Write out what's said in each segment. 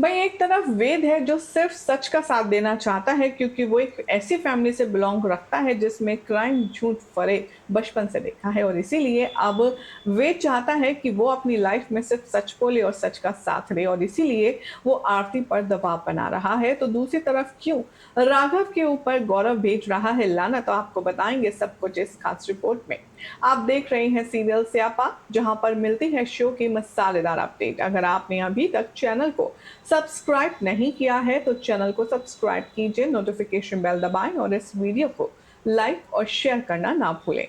भाई एक तरफ वेद है जो सिर्फ सच का साथ देना चाहता है क्योंकि वो एक ऐसी फैमिली से बिलोंग रखता है जिसमें क्राइम झूठ फरे बचपन से देखा है और इसीलिए अब वेद चाहता है कि वो अपनी लाइफ में सिर्फ सच बोले और सच का साथ दे और इसीलिए वो आरती पर दबाव बना रहा है। तो दूसरी तरफ क्यों राघव के ऊपर गौरव भेज रहा है लाना, तो आपको बताएंगे सब कुछ इस खास रिपोर्ट में। आप देख रहे हैं सीरियल स्यापा, जहां पर मिलती है शो की मसालेदार अपडेट। अगर आपने अभी तक चैनल को सब्सक्राइब नहीं किया है तो चैनल को सब्सक्राइब कीजिए, नोटिफिकेशन बेल दबाएं और इस वीडियो को लाइक और शेयर करना ना भूलें।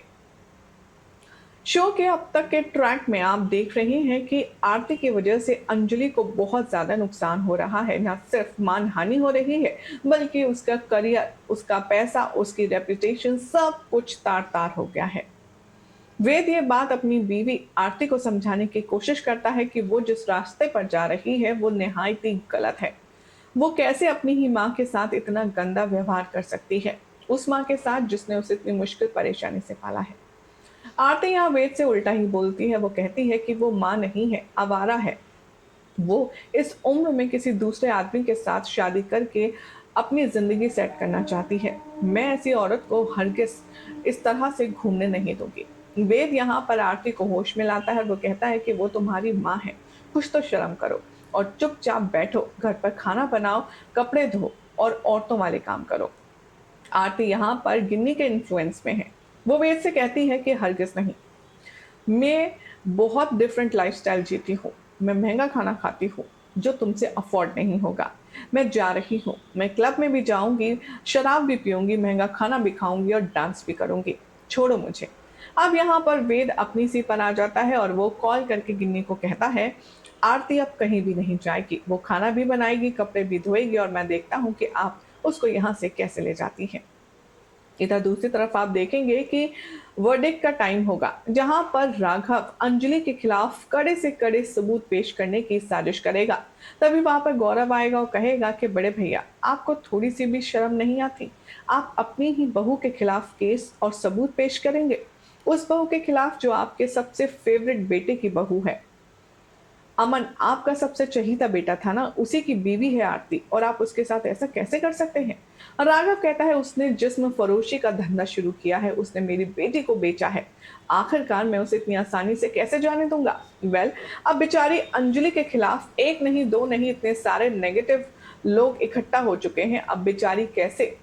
शो के अब तक के ट्रैक में आप देख रहे हैं कि आरती की वजह से अंजलि को बहुत ज्यादा नुकसान हो रहा है। न सिर्फ मानहानि हो रही है बल्कि उसका करियर, उसका पैसा, उसकी रेपुटेशन सब कुछ तार तार हो गया है। वेद ये बात अपनी बीवी आरती को समझाने की कोशिश करता है कि वो जिस रास्ते पर जा रही है वो निहायत ही गलत है। वो कैसे अपनी ही माँ के साथ इतना गंदा व्यवहार कर सकती है, उस माँ के साथ जिसने उसे इतनी मुश्किल परेशानी से पाला है। आरती यहाँ वेद से उल्टा ही बोलती है। वो कहती है कि वो माँ नहीं है, आवारा है। वो इस उम्र में किसी दूसरे आदमी के साथ शादी करके अपनी जिंदगी सेट करना चाहती है। मैं ऐसी औरत को हरगिज इस तरह से घूमने नहीं दूंगी। वेद यहाँ पर आरती को होश में लाता है। वो कहता है कि वो तुम्हारी माँ है, कुछ तो शर्म करो और चुपचाप बैठो, घर पर खाना बनाओ, कपड़े धो और औरतों वाले काम करो। आरती यहाँ पर गिन्नी के इन्फ्लुएंस में है। वो वेद से कहती है कि हरगिज नहीं, मैं बहुत डिफरेंट लाइफस्टाइल जीती हूँ। मैं महंगा खाना खाती हूँ जो तुमसे अफोर्ड नहीं होगा। मैं जा रही हूँ, मैं क्लब में भी जाऊंगी, शराब भी पीऊंगी, महंगा खाना भी खाऊंगी और डांस भी करूंगी। छोड़ो मुझे। अब यहाँ पर वेद अपनी सी पर आ जाता है और वो कॉल करके गिन्नी को कहता है आरती अब कहीं भी नहीं जाएगी। वो खाना भी बनाएगी, कपड़े भी धोएगी और मैं देखता हूँ कि आप उसको यहाँ से कैसे ले जाती हैं। इधर दूसरी तरफ आप देखेंगे कि वर्डिक्ट का टाइम होगा, जहां पर राघव अंजलि के खिलाफ कड़े से कड़े सबूत पेश करने की साजिश करेगा। तभी वहां पर गौरव आएगा और कहेगा कि बड़े भैया, आपको थोड़ी सी भी शर्म नहीं आती? आप अपनी ही बहू के खिलाफ केस और सबूत पेश करेंगे, उस बहू के खिलाफ जो आपके सबसे फेवरेट बेटे की बहू है। अमन आपका सबसे चहीता बेटा था ना, उसी की बीवी है आरती, और आप उसके साथ ऐसा कैसे कर सकते हैं? और राघव कहता है उसने जिस्म फरोशी का धंधा शुरू किया है, उसने मेरी बेटी को बेचा है। आखिरकार मैं उसे इतनी आसानी से कैसे जाने दूंगा? अब बेचारी अंजलि के खिलाफ एक नहीं दो नहीं इतने सारे नेगेटिव लोग इकट्ठा हो चुके हैं। अब बेचारी कैसे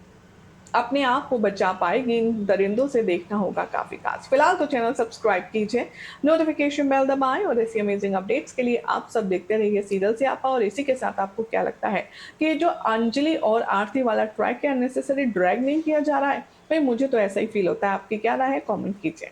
अपने आप को बचा पाएगी, इन दरिंदों से देखना होगा काफी खास। फिलहाल तो चैनल सब्सक्राइब कीजिए, नोटिफिकेशन बेल दबाएं और ऐसी अमेजिंग अपडेट्स के लिए आप सब देखते रहिए सीरियल से आपा। और इसी के साथ आपको क्या लगता है कि ये जो अंजलि और आरती वाला ट्रैक क्या अननेसेसरी ड्रैग नहीं किया जा रहा है? भाई मुझे तो ऐसा ही फील होता है। आपकी क्या राय है? कमेंट कीजिए।